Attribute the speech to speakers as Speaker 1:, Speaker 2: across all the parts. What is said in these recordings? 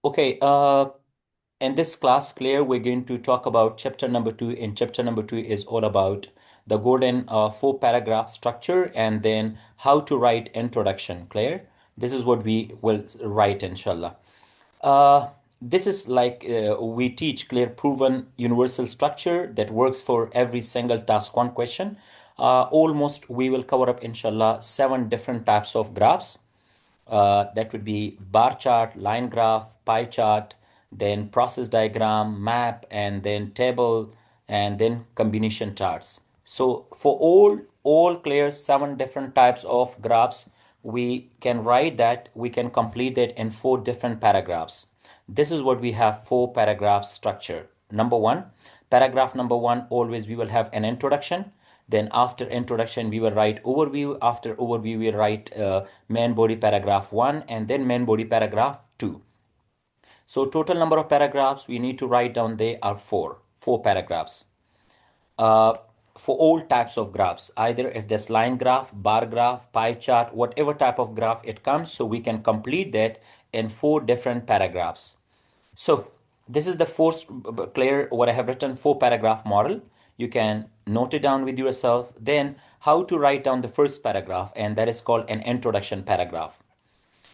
Speaker 1: Okay, in this class, Claire, we're going to talk about chapter number 2. And chapter number 2 is all about the golden four paragraph structure and then how to write introduction. Claire, this is what we will write, inshallah. Uh, this is like we teach clear, proven, universal structure that works for every single task one question. Almost we will cover up, inshallah, 7 different types of graphs. That would be bar chart, line graph, pie chart, then process diagram, map, and then table, and then combination charts. So for all clear 7 different types of graphs, we can write that, we can complete it in 4 different paragraphs. This is what we have, 4 paragraphs structure. Number one, paragraph number one, always we will have an introduction. Then after introduction, we will write overview. After overview, we will write main body paragraph 1 and then main body paragraph 2. So total number of paragraphs we need to write down, they are 4 paragraphs. Uh, for all types of graphs, either if there's line graph, bar graph, pie chart, whatever type of graph it comes, so we can complete that in 4 different paragraphs. So this is the first clear what I have written, 4 paragraph model. You can note it down with yourself. Then how to write down the first paragraph, and that is called an introduction paragraph.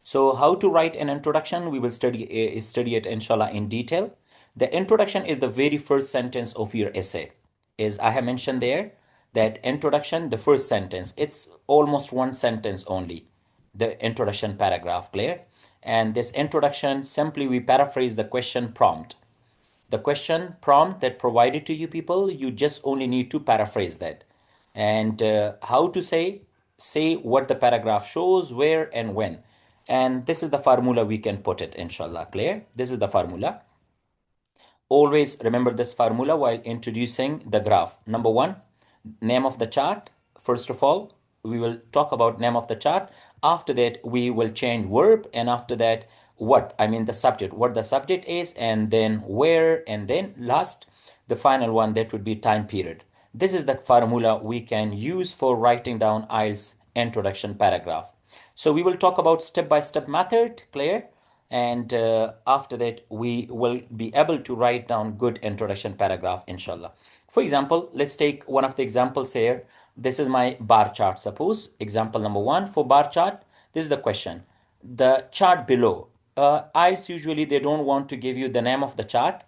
Speaker 1: So how to write an introduction, we will study it inshallah in detail. The introduction is the very first sentence of your essay. As I have mentioned there, that introduction, the first sentence, it's almost one sentence only, the introduction paragraph, clear? And this introduction, simply we paraphrase the question prompt. The question prompt that provided to you people, you just only need to paraphrase that. And how to say what the paragraph shows, where and when. And this is the formula we can put it, inshallah. Clear? This is the formula. Always remember this formula while introducing the graph. Number one, name of the chart. First of all, we will talk about name of the chart. After that, we will change verb, and after that, what? I mean the subject, what the subject is, and then where, and then last, the final one, that would be time period. This is the formula we can use for writing down IELTS introduction paragraph. So we will talk about step-by-step method, clear? And after that, we will be able to write down good introduction paragraph, inshallah. For example, let's take one of the examples here. This is my bar chart. Suppose example number one for bar chart. This is the question. The chart below. IELTS usually they don't want to give you the name of the chart.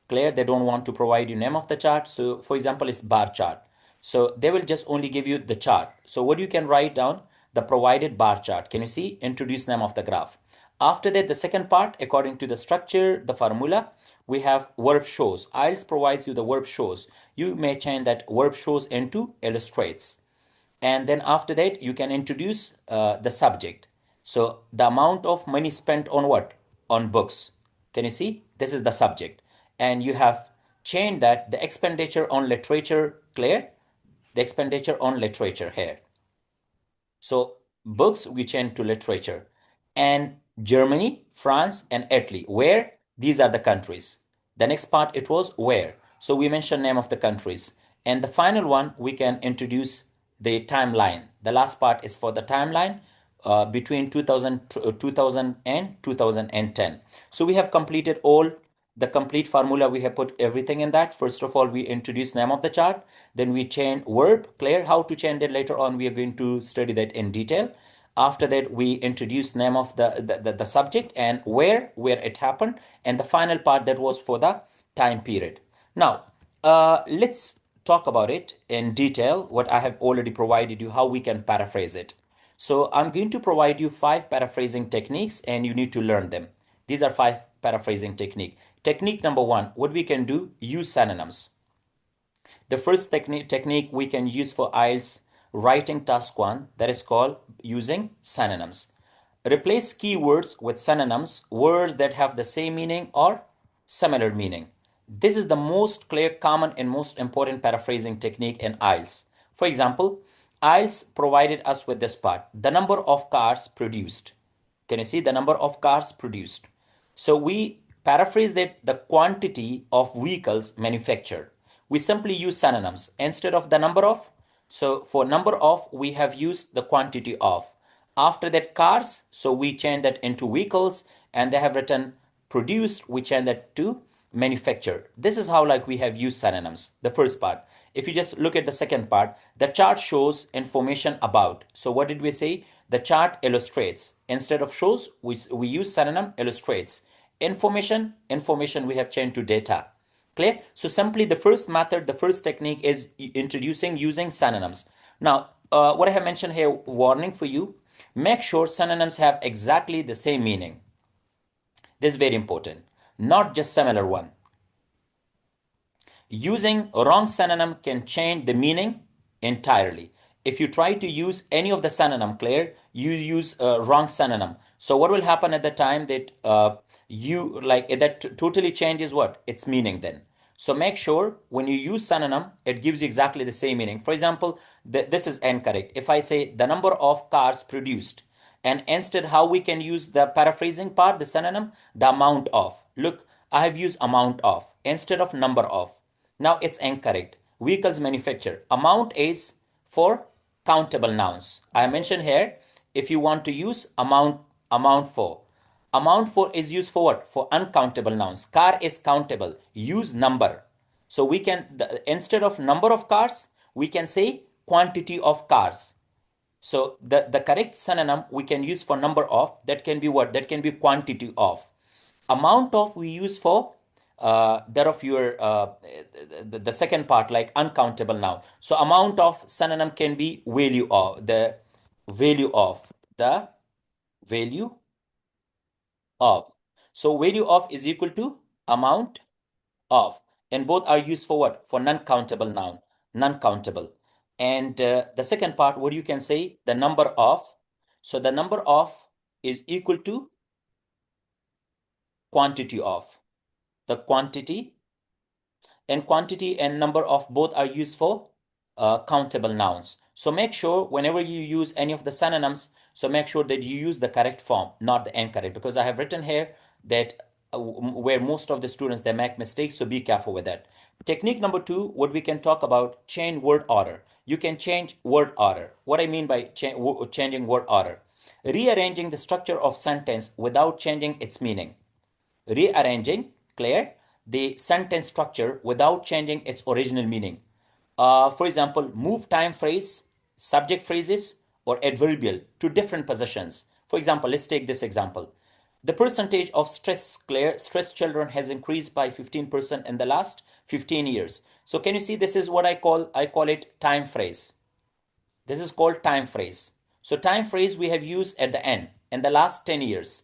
Speaker 1: Clear? They don't want to provide you name of the chart. So for example, it's bar chart. So they will just only give you the chart. So what you can write down, the provided bar chart. Can you see? Introduce name of the graph. After that, the second part, according to the structure, the formula, we have verb shows. IELTS provides you the verb shows. You may change that verb shows into illustrates. And then after that, you can introduce the subject. So the amount of money spent on what? On books. Can you see? This is the subject. And you have changed that the expenditure on literature, clear? The expenditure on literature here. So books we change to literature. And Germany, France, and Italy. Where? These are the countries. The next part it was where. So we mentioned name of the countries. And the final one we can introduce the timeline. The last part is for the timeline between 2000 and 2010. So we have completed all the complete formula. We have put everything in that. First of all, we introduce name of the chart, then we change verb. Clear? How to change it later on, we are going to study that in detail. After that, we introduce name of the subject and where it happened, and the final part that was for the time period. Now let's talk about it in detail, what I have already provided you, how we can paraphrase it. So I'm going to provide you 5 paraphrasing techniques and you need to learn them. These are 5 paraphrasing technique. Technique number one, what we can do, use synonyms. The first technique we can use for IELTS writing task 1, that is called using synonyms. Replace keywords with synonyms, words that have the same meaning or similar meaning. This is the most clear, common, and most important paraphrasing technique in IELTS. For example, IELTS provided us with this part, the number of cars produced. Can you see the number of cars produced? So we paraphrase that the quantity of vehicles manufactured. We simply use synonyms instead of the number of. So for number of, we have used the quantity of. After that, cars, so we change that into vehicles, and they have written produced, we change that to manufactured. This is how like we have used synonyms, the first part. If you just look at the second part, the chart shows information about. So what did we say? The chart illustrates. Instead of shows, we use synonym illustrates. Information we have changed to data. Clear? So simply the first method, the first technique is introducing using synonyms. Now, what I have mentioned here, warning for you, make sure synonyms have exactly the same meaning. This is very important, not just similar one. Using a wrong synonym can change the meaning entirely. If you try to use any of the synonym, Claire, you use a wrong synonym. So what will happen at the time that you like that totally changes what? Its meaning then. So make sure when you use synonym, it gives you exactly the same meaning. For example, this is incorrect. If I say the number of cars produced, and instead how we can use the paraphrasing part, the synonym, the amount of. Look, I have used amount of instead of number of. Now it's incorrect. Vehicles manufactured. Amount is for countable nouns. I mentioned here if you want to use amount for. Amount for is used for what? For uncountable nouns. Car is countable. Use number. So we can instead of number of cars, we can say quantity of cars. So the correct synonym we can use for number of, that can be what? That can be quantity of. Amount of we use for that of your the second part, like uncountable noun. So amount of synonym can be value of, the value of, the value of. So value of is equal to amount of, and both are used for what? For non-countable noun, non-countable. And the second part, what you can say, the number of. So the number of is equal to quantity of, the quantity, and quantity and number of both are used for countable nouns. So make sure whenever you use any of the synonyms, so make sure that you use the correct form, not the incorrect, because I have written here that where most of the students they make mistakes, so be careful with that. Technique number two, what we can talk about, change word order. You can change word order. What I mean by changing word order, rearranging the structure of sentence without changing its meaning. Rearranging, clear, the sentence structure without changing its original meaning. For example, move time phrase, subject phrases, or adverbial to different positions. For example, let's take this example. The percentage of stressed children has increased by 15% in the last 15 years. So can you see this is what I call it time phrase. This is called time phrase. So time phrase we have used at the end in the last 10 years,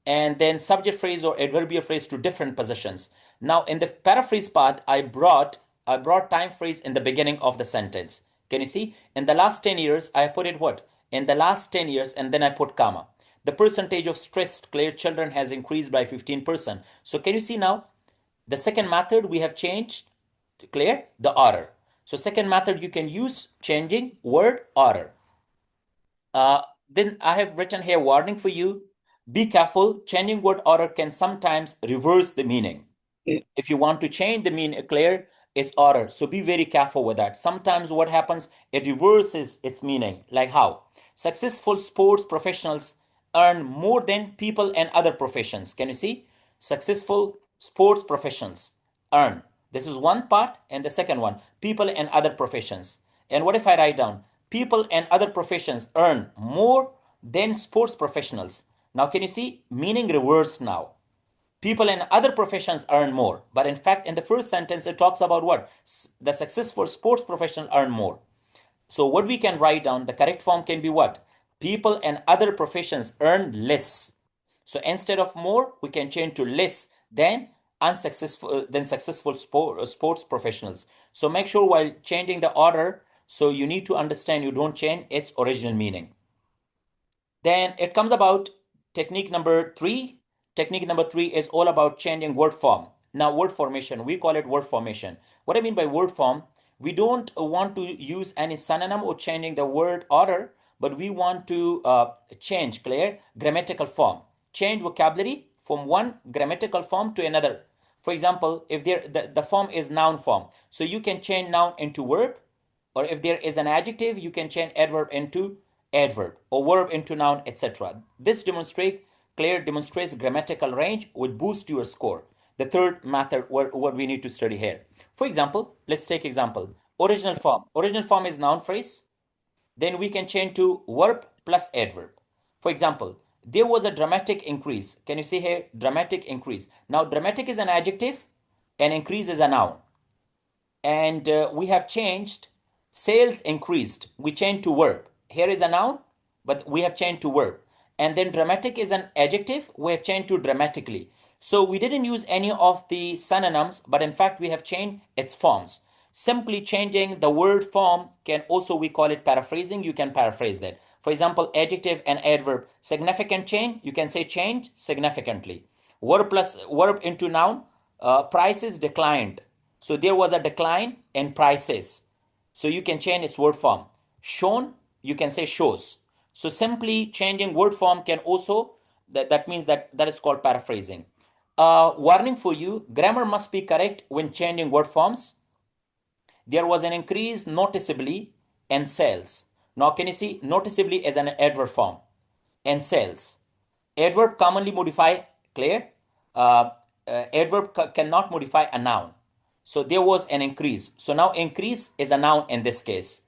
Speaker 1: and then subject phrase or adverbial phrase to different positions. Now in the paraphrase part, I brought time phrase in the beginning of the sentence. Can you see? In the last 10 years, I put it what? In the last 10 years, and then I put comma. The percentage of stressed clear children has increased by 15%. So can you see now? The second method we have changed, clear, the order. So second method you can use changing word order. Then I have written here warning for you. Be careful. Changing word order can sometimes reverse the meaning. If you want to change the meaning, clear, its order. So be very careful with that. Sometimes what happens, it reverses its meaning. Like how? Successful sports professionals earn more than people in other professions. Can you see? Successful sports professionals earn. This is one part, and the second one, people in other professions. And what if I write down, people in other professions earn more than sports professionals? Now, can you see? Meaning reversed now. People in other professions earn more. But in fact, in the first sentence, it talks about what? The successful sports professional earn more. So what we can write down, the correct form can be what? People in other professions earn less. So instead of more, we can change to less than successful sports professionals. So make sure while changing the order, so you need to understand you don't change its original meaning. Then it comes about technique number three. Technique number three is all about changing word form. Now, word formation, we call it word formation. What I mean by word form, we don't want to use any synonym or changing the word order, but we want to change, clear, grammatical form. Change vocabulary from one grammatical form to another. For example, if the form is noun form, so you can change noun into verb, or if there is an adjective, you can change adverb into adverb or verb into noun, etc. This demonstrates clear, demonstrates grammatical range, would boost your score. The third method, what we need to study here. For example, let's take example. Original form. Original form is noun phrase. Then we can change to verb plus adverb. For example, there was a dramatic increase. Can you see here? Dramatic increase. Now, dramatic is an adjective and increase is a noun. And we have changed sales increased. We changed to verb. Here is a noun, but we have changed to verb. And then dramatic is an adjective. We have changed to dramatically. So we didn't use any of the synonyms, but in fact, we have changed its forms. Simply changing the word form can also, we call it paraphrasing. You can paraphrase that. For example, adjective and adverb, significant change, you can say change significantly. Verb plus verb into noun, prices declined. So there was a decline in prices. So you can change its word form. Shown, you can say shows. So simply changing word form can also, that means that is called paraphrasing. Warning for you, grammar must be correct when changing word forms. There was an increase noticeably in sales. Now can you see noticeably as an adverb form and sales. Adverb commonly modify, clear? Adverb cannot modify a noun. So there was an increase. So now increase is a noun in this case.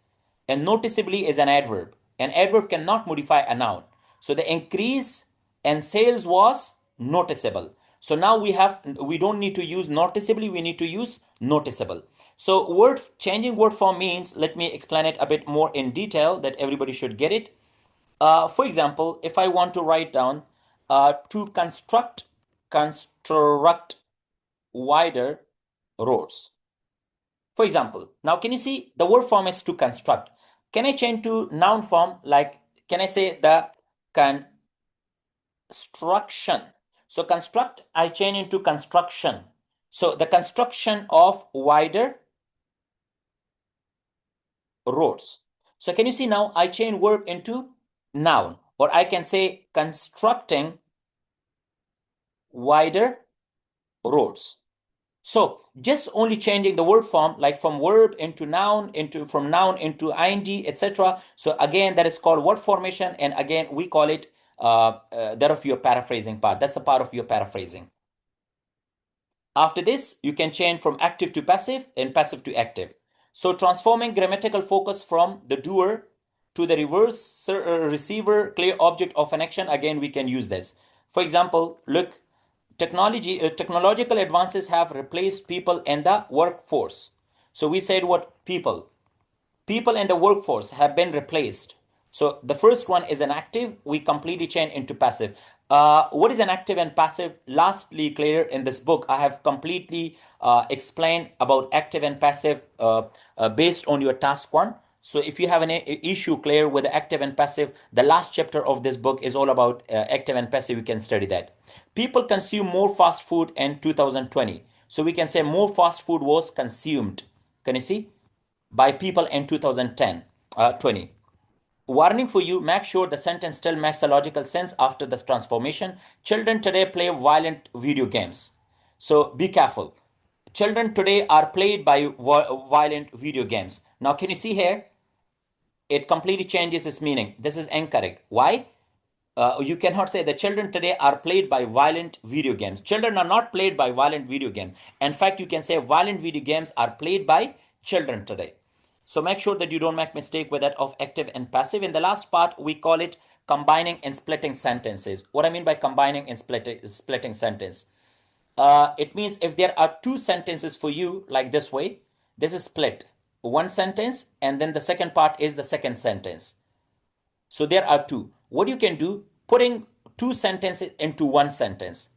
Speaker 1: And noticeably is an adverb. An adverb cannot modify a noun. So the increase in sales was noticeable. So now we don't need to use noticeably, we need to use noticeable. So changing word form means, let me explain it a bit more in detail that everybody should get it. For example, if I want to write down to construct wider roads. For example, now can you see the word form is to construct. Can I change to noun form? Like, can I say the construction? So construct, I change into construction. So the construction of wider roads. So can you see now I change verb into noun, or I can say constructing wider roads. So just only changing the word form, like from verb into noun, from noun into ing, etc. So again, that is called word formation, and again we call it that of your paraphrasing part. That's the part of your paraphrasing. After this, you can change from active to passive and passive to active. So transforming grammatical focus from the doer to the reverse receiver, clear object of an action. Again, we can use this. For example, look, technological advances have replaced people in the workforce. So we said what people in the workforce have been replaced. So the first one is an active. We completely change into passive. What is an active and passive? Lastly, clear, in this book, I have completely explained about active and passive based on your task one. So if you have an issue, clear, with active and passive, the last chapter of this book is all about active and passive. You can study that. People consume more fast food in 2020. So we can say more fast food was consumed. Can you see? By people in 2010, 20. Warning for you, make sure the sentence still makes a logical sense after this transformation. Children today play violent video games. So be careful. Children today are played by violent video games. Now, can you see here? It completely changes its meaning. This is incorrect. Why? You cannot say the children today are played by violent video games. Children are not played by violent video games. In fact, you can say violent video games are played by children today. So make sure that you don't make mistake with that of active and passive. In the last part, we call it combining and splitting sentences. What I mean by combining and splitting sentence. It means if there are two sentences for you like this way, this is split. One sentence and then the second part is the second sentence. So there are two. What you can do, putting two sentences into one sentence.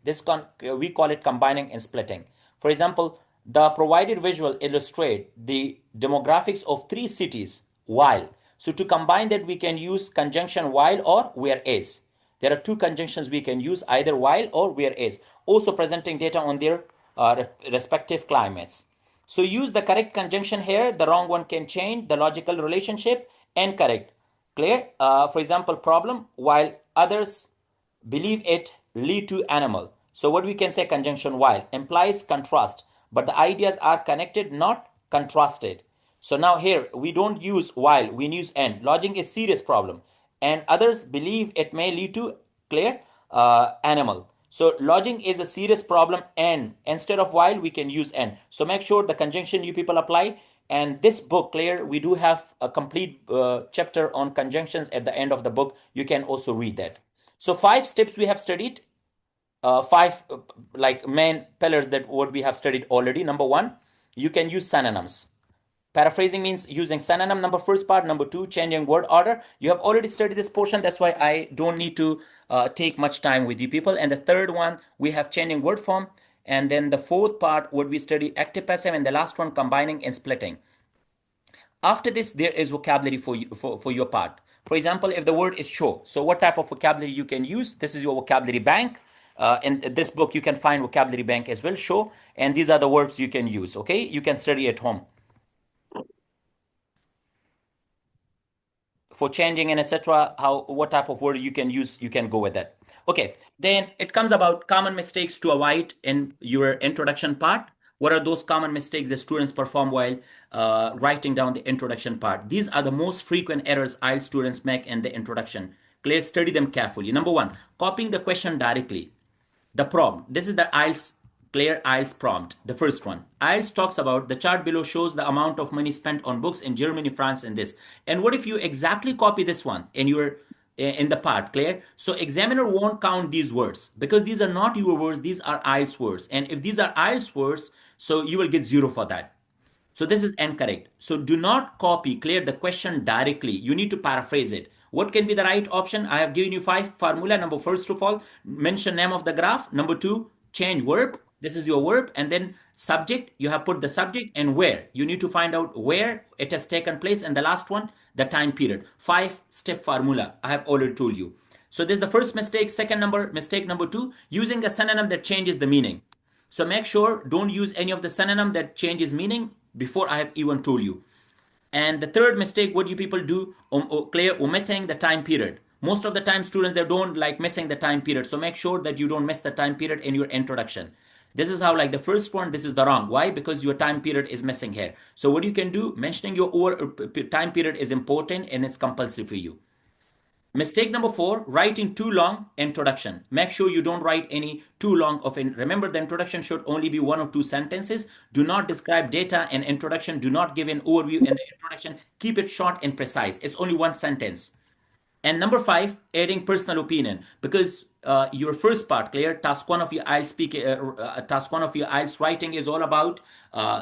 Speaker 1: We call it combining and splitting. For example, the provided visual illustrate the demographics of three cities while. So to combine that, we can use conjunction while or whereas. There are two conjunctions we can use, either while or whereas, also presenting data on their respective climates. So use the correct conjunction here. The wrong one can change the logical relationship and correct. Clear? For example, problem, while others believe it lead to animal. So what we can say conjunction while implies contrast, but the ideas are connected, not contrasted. So now here we don't use while, we use and. Lodging is serious problem, and others believe it may lead to, clear, animal. So lodging is a serious problem, and instead of while we can use and. So make sure the conjunction you people apply. And this book, Claire, we do have a complete chapter on conjunctions at the end of the book. You can also read that. So five steps we have studied, five like main pillars that what we have studied already. Number one, you can use synonyms. Paraphrasing means using synonym, number first part. Number two, changing word order. You have already studied this portion. That's why I don't need to take much time with you people. And the third one, we have changing word form. And then the fourth part would be study active passive. And the last one, combining and splitting. After this, there is vocabulary for you, for your part. For example, if the word is show, so what type of vocabulary you can use? This is your vocabulary bank. In this book, you can find vocabulary bank as well, show. And these are the words you can use, okay? You can study at home. For changing and etc, how what type of word you can use, you can go with that. Okay, then it comes about common mistakes to avoid in your introduction part. What are those common mistakes the students perform while writing down the introduction part? These are the most frequent errors IELTS students make in the introduction. Clear, study them carefully. Number one, copying the question directly. The prompt. This is the IELTS Clear IELTS prompt. The first one. IELTS talks about the chart below shows the amount of money spent on books in Germany, France, and this. And what if you exactly copy this one in your in the part, Clear? So examiner won't count these words because these are not your words. These are IELTS words. And if these are IELTS words, so you will get zero for that. So this is incorrect. So do not copy, Clear the question directly. You need to paraphrase it. What can be the right option? I have given you five formula. Number first of all, mention name of the graph. Number two, change verb. This is your verb. And then subject, you have put the subject and where. You need to find out where it has taken place. And the last one, the time period. 5-step formula. I have already told you. So this is the first mistake. Second number, mistake number two, using a synonym that changes the meaning. So make sure don't use any of the synonym that changes meaning before I have even told you. And the third mistake, what you people do, Clear, omitting the time period. Most of the time students, they don't like missing the time period. So make sure that you don't miss the time period in your introduction. This is how like the first one, this is the wrong. Why? Because your time period is missing here. So what you can do, mentioning your time period is important and it's compulsory for you. Mistake number four, writing too long introduction. Make sure you don't write any too long of it. Remember, the introduction should only be 1 or 2 sentences. Do not describe data in introduction. Do not give an overview in the introduction. Keep it short and precise. It's only one sentence. And number five, adding personal opinion, because your first part, Clear, task one of your IELTS task one of your IELTS writing is all about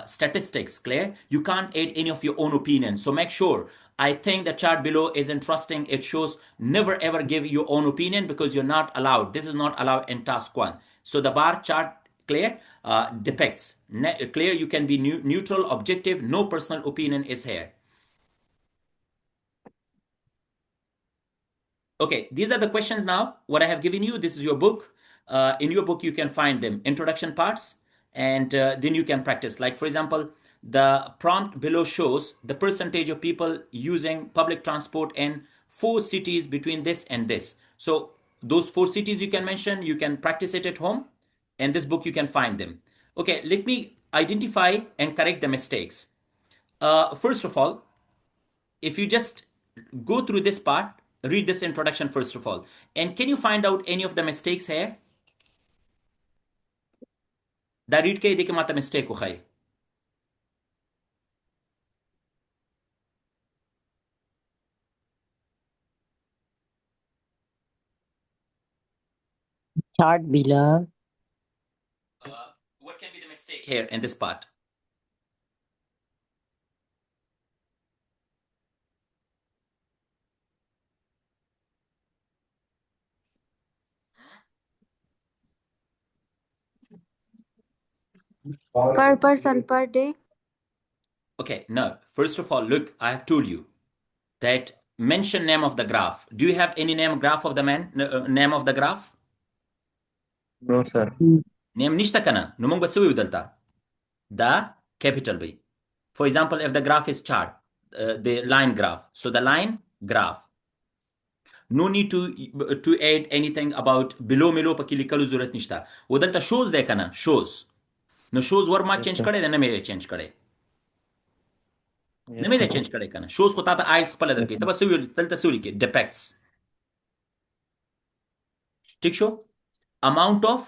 Speaker 1: statistics, Clear. You can't add any of your own opinion. So make sure. I think the chart below is interesting. It shows never ever give your own opinion because you're not allowed. This is not allowed in task one. So the bar chart, Clear, depicts. Clear, you can be neutral, objective. No personal opinion is here. Okay, these are the questions now. What I have given you, this is your book. In your book, you can find them introduction parts, and then you can practice. Like, for example, the prompt below shows the percentage of people using public transport in 4 cities between this and this. So, those 4 cities you can mention, you can practice it at home, and this book you can find them. Okay, let me identify and correct the mistakes. First of all, if you just go through this part, read this introduction first of all. And can you find out any of the mistakes here? Da read ke dike mata mistake ko khay.
Speaker 2: Chart below.
Speaker 1: What can be the mistake here in this part?
Speaker 3: Per person per day.
Speaker 1: Okay, no. First of all, look, I have told you that mention name of the graph. Do you have any name graph of the name of the graph?
Speaker 4: No, sir.
Speaker 1: Name nishta kana. Numong basawi udalta. The capital B. For example, if the graph is chart, the line graph. So the line graph. No need to add anything about below melo pakili kalu zurat nishta. Udalta shows de kana. Shows. No shows वर मा
Speaker 4: Yes,
Speaker 1: change
Speaker 4: sir.
Speaker 1: करे न मे change करे न
Speaker 4: Yes,
Speaker 1: मे
Speaker 4: sir.
Speaker 1: Change करे kana shows को ताता आइल्स पले
Speaker 4: Yes,
Speaker 1: दरके
Speaker 4: sir.
Speaker 1: तब सवी तलता सवी के depicts ټیک شو amount of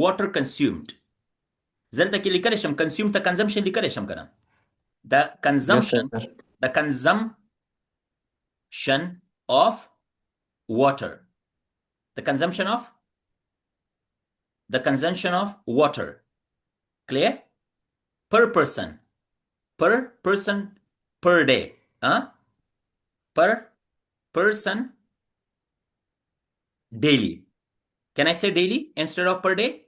Speaker 1: water consumed زلته کې لیکلی شم consume ته consumption لیکلی شم کنه the
Speaker 4: Yes, sir.
Speaker 1: consumption of water the consumption of water clear per person per day per person daily can I say daily instead of per day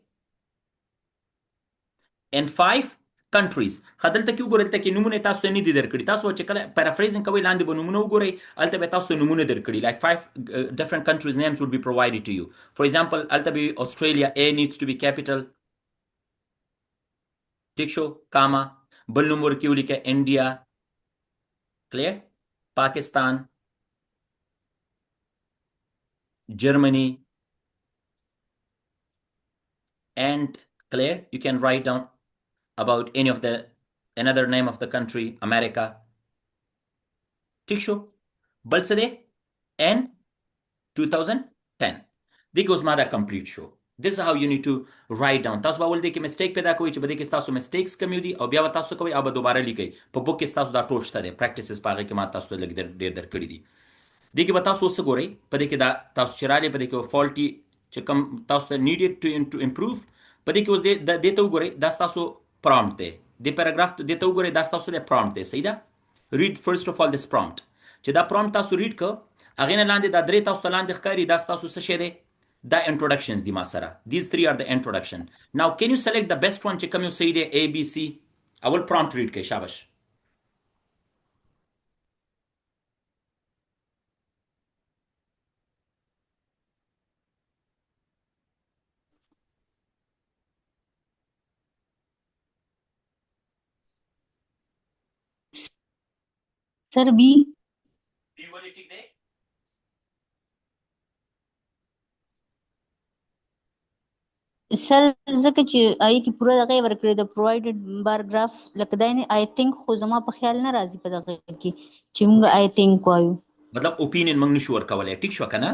Speaker 1: in 5 countries خدلته کې وګورئ ته کې نمونه تاسو نه دي درکړي تاسو چې کله paraphrasing کوي لاندې به نمونه وګورئ الته به تاسو نمونه درکړي like 5 different countries names would be provided to you for example الته به Australia A needs to be capital ټیک شو کاما بل نوم ورکې ولیکه انډیا clear Pakistan Germany and clear you can write down about any of the another name of the country America ٹھیک شو بل څه دی and 2010 دغه اوس ما دا کمپلیټ شو this is how you need to write down تاسو به ول دي کې میسټیک پیدا کوئ چې بده کې تاسو میسټیکس کم دي او بیا تاسو کوئ او به دوباره لیکئ په بوک کې تاسو دا ټول شته دي پریکټیسز پاغه کې ما تاسو ته لګ ډیر درکړي دي دغه به تاسو وسه ګورئ په دې کې دا تاسو چرالي په دې کې فالټي چې کم تاسو ته needed to improve په دې کې اوس د دې ته وګورئ دا تاسو prompt دی د پیراګراف دې ته وګورئ دا تاسو د prompt دی صحیح ده read first of all this prompt چې دا prompt تاسو read کو اغه نه لاندې دا درې تاسو لاندې ښکاری دا تاسو څه شه دی دا introductions دي ما سره these three are the introduction now can you select the best one چې کوم یو صحیح دی A B C اول prompt read کړئ شاباش
Speaker 2: Sir, B.
Speaker 1: B ولې ټیک دی
Speaker 2: Sir, ځکه چې آی کی پوره دغه ورکړی د پرووایډډ بارګراف لکه دا نه آی تھنک خو زما په خیال نه راځي په دغه کې چې موږ آی تھنک وایو
Speaker 1: مطلب اوپینین موږ نشو ورکولای ټیک شو کنه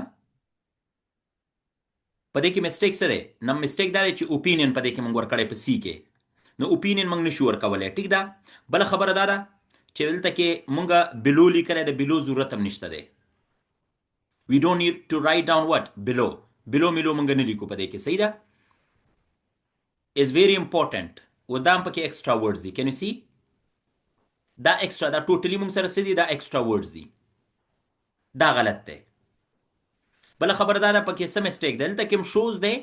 Speaker 1: په دې کې میسټیک سره نو میسټیک دا دی چې اوپینین په دې کې موږ ورکړی په سی کې نو اوپینین موږ نشو ورکولای ټیک ده بل خبره دا ده چې دلته کې موږ بلو لیکل د بلو ضرورت هم نشته دی we don't need to write down what below ملو موږ نه لیکو په دې کې صحیح ده is very important ودام پکې extra words دي can you see دا extra دا totally موږ سره سدي دا extra words دي دا غلط دی بل خبر دا پکې سم mistake دلته کې shows دی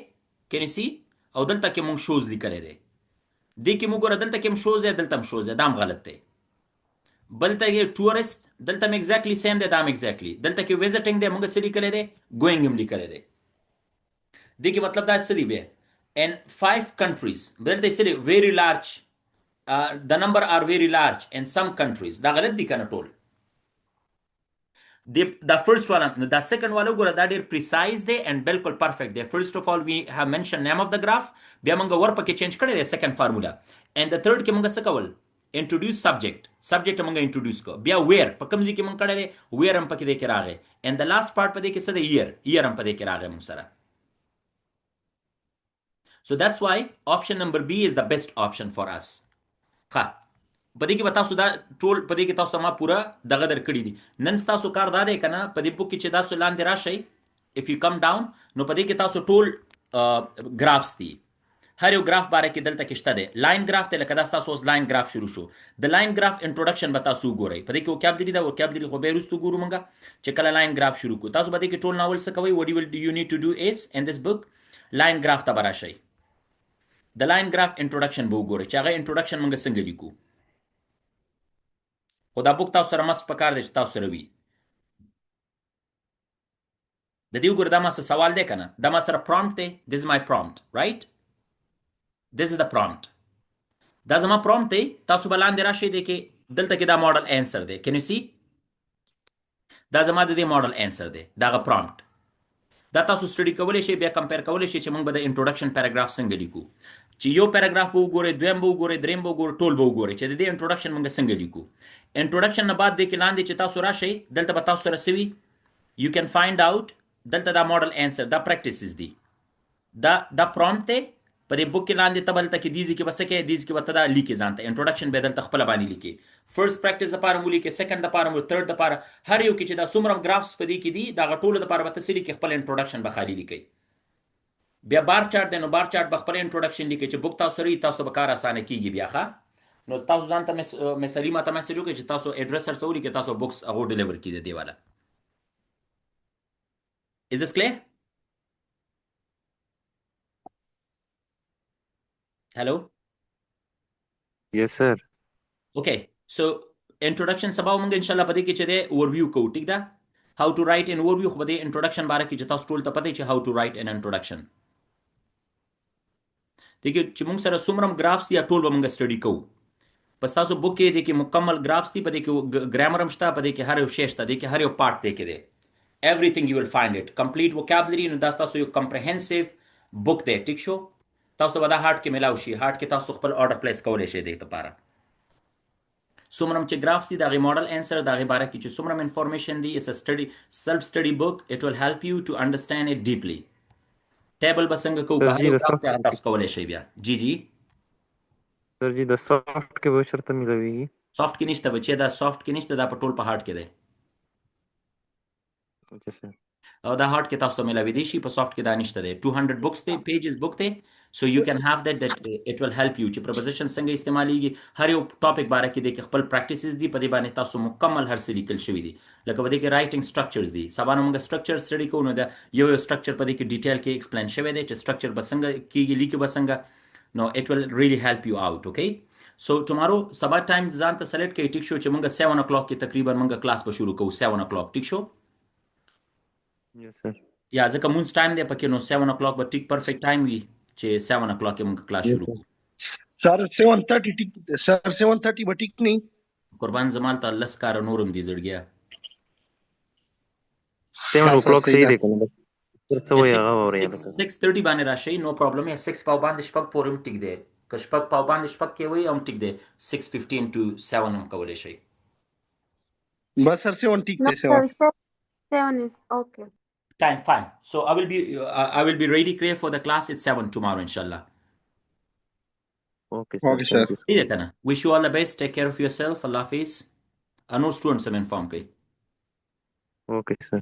Speaker 1: can you see او دلته کې موږ shows لیکل دي دې کې موږ دلته کې shows دی دلته shows دی دا غلط دی بلته کې tourist دلته exactly same دی دا exactly دلته کې visiting دی موږ سړي کړی دی going هم لیکل دي دې کې مطلب دا سړي به in 5 countries دلته سړي very large the number are very large in some countries دا غلط دي کنه ټول the first one the second one وګوره دا ډیر precise دی and بالکل perfect دی first of all we have mentioned name of the graph بیا موږ ور پکې change کړی دی second formula and the third کې موږ څه کول introduce subject موږ introduce کو بیا where په کوم ځای کې موږ کړی دی where هم پکې دی کې راغی and the last part په دې کې څه دی year هم پکې راغی موږ سره so that's why option number B is the best option for us ها په دې کې به تاسو دا ټول په دې کې تاسو ما پورا دغه درکړي دي نن تاسو کار دا دی کنه په دې بوک کې چې تاسو لاندې راشئ if you come down نو په دې کې تاسو ټول گرافز دي هر یو گراف باره کې دلته کې شته دی لاین گراف ته لکه دا تاسو اوس لاین گراف شروع شو د لاین گراف انټروډکشن به تاسو ګورئ په دې کې وکابلری دا وکابلری خو به وروسته ګورو مونږه چې کله لاین گراف شروع کو تاسو به دې کې ټول ناول څه کوي what you need to do is in this book لاین گراف ته براشئ د لاین گراف انټروډکشن به وګورئ چې هغه انټروډکشن مونږ څنګه لیکو خو دا بوک تاسو سره مس پکار دی چې تاسو سره وي د دې وګوره دا ما څه سوال دی کنه دا ما سره prompt دی this is my prompt right this is the prompt دا زما prompt دی تاسو بلاندې راشئ دی کې دلته کې دا model answer دی can you see دا زما د دې model answer دی دا غ prompt دا تاسو سټډي کولای شئ بیا کمپیر کولای شئ چې موږ به د انټروډکشن پیراګراف څنګه لیکو چې یو پیراګراف به وګورئ دویم به وګورئ دریم به وګورئ ټول به وګورئ چې د دې انټروډکشن موږ څنګه لیکو انټروډکشن نه بعد د کې لاندې چې تاسو راشئ دلته به تاسو سره سوي you can find out دلته دا model answer دا practices دي دا پرومپټ دی په دې بوک کې لاندې ته بلته کې دیزي کې بس کې دیزي کې وته دا لیکي ځانته انټروډکشن به دلته خپل باندې لیکي فرست پریکټیس د پاره مو لیکي سیکنډ د پاره مو تھرد د پاره هر یو کې چې دا څومره گرافس په دې کې دي دا غټول د پاره به تسلی کې خپل انټروډکشن به خالی لیکي بیا بار چارت دی نو بار چارت به خپل انټروډکشن لیکي چې بوک تاسو لري تاسو به کار اسانه کیږي بیا ښه نو تاسو ځان ته مثالي ماته میسج وکړئ چې تاسو ایډرس سره سوري کې تاسو بوکس هغه ډیلیور کړئ دی والا Is this clear? Hello?
Speaker 4: Yes, sir.
Speaker 1: Okay, so introduction سبا موږ ان شاء الله پدې کې چې د overview کو ټیک ده how to write an overview خو د introduction باره کې چې تاسو ټول ته پته چې how to write an introduction دغه چې موږ سره څومره گرافس دي ټول به موږ سټډي کوو پس تاسو بوک کې د کې مکمل گرافس دي پدې کې ګرامر هم شته پدې کې هر یو شی شته د کې هر یو پارت دی کې دی everything you will find it complete vocabulary نو دا تاسو یو comprehensive book دی ټیک شو تاسو به دا هارت کې ملاو شي هارت کې تاسو خپل order place کولای شئ د لپاره څومره چې گرافس دي دا غي ماډل انسر دا غي باره کې چې څومره انفارمیشن دي it's a study self study book it will help you to understand it deeply ټیبل بسنګ کو
Speaker 4: Sir
Speaker 1: کا
Speaker 4: ji,
Speaker 1: یو
Speaker 4: the
Speaker 1: گراف
Speaker 4: soft,
Speaker 1: تاسو کولای شئ بیا جی
Speaker 4: sir ji, the soft के वो शर्त मिलेगी.
Speaker 1: سافت کې نشته بچي دا سافت کې نشته دا په ټول په هارت کې دی
Speaker 4: Okay, sir.
Speaker 1: او دا هارت کې تاسو ملاوي دي شي په سافت کې دا نشته دی 200 بوکس دی پیجز بوک دی so you can have that it will help you چې preposition څنګه استعماليږي هر یو ټاپک باره کې د خپل پریکټیسز دي په دې باندې تاسو مکمل هر څه لیکل شوی دي لکه په دې کې رائټینګ سټرکچرز دي سبا نو موږ سټرکچر سټډي کوو نو دا یو سټرکچر په دې کې ډیټیل کې ایکسپلین شوی دی چې سټرکچر بسنګ کېږي لیکي بسنګ نو it will really help you out okay so tomorrow سبا ټایم ځان ته سلیکټ کړئ ټیک شو چې موږ 7 o'clock کې تقریبا موږ کلاس به شروع کوو 7 o'clock ټیک شو
Speaker 4: Yes, sir.
Speaker 1: یا ځکه مونږ ټایم دی پکې نو 7 o'clock به ټیک پرفیکټ ټایم وي چې 7 o'clock کې موږ کلاس
Speaker 4: Yes,
Speaker 1: شروع
Speaker 4: sir.
Speaker 1: کوو
Speaker 5: سر 7:30 ټیک سر 7:30 به ټیک نه
Speaker 1: قربان زمال ته لس کار نورم دي زړګیا
Speaker 4: 7 o'clock से ही देखो ना. Sir, सब वही आगा हो रहे हैं बस.
Speaker 1: 6:30 باندې راشي نو پرابلم یا 6 پاو باندې شپږ پورم ټیک دی که شپږ پاو باندې شپږ کې وي هم ټیک دی 6:15 to 7 هم کولای شي
Speaker 5: بس سر 7 ټیک
Speaker 3: No,
Speaker 5: دی
Speaker 3: sir,
Speaker 5: 7
Speaker 3: 7 is okay.
Speaker 1: time fine so I will be ready clear for the class at 7 tomorrow inshallah
Speaker 4: Okay, sir.
Speaker 5: Okay,
Speaker 4: Thank
Speaker 5: sir.
Speaker 4: you.
Speaker 1: ठीक है kana wish you all the best take care of yourself Allah hafiz another students some inform kai
Speaker 4: Okay, sir.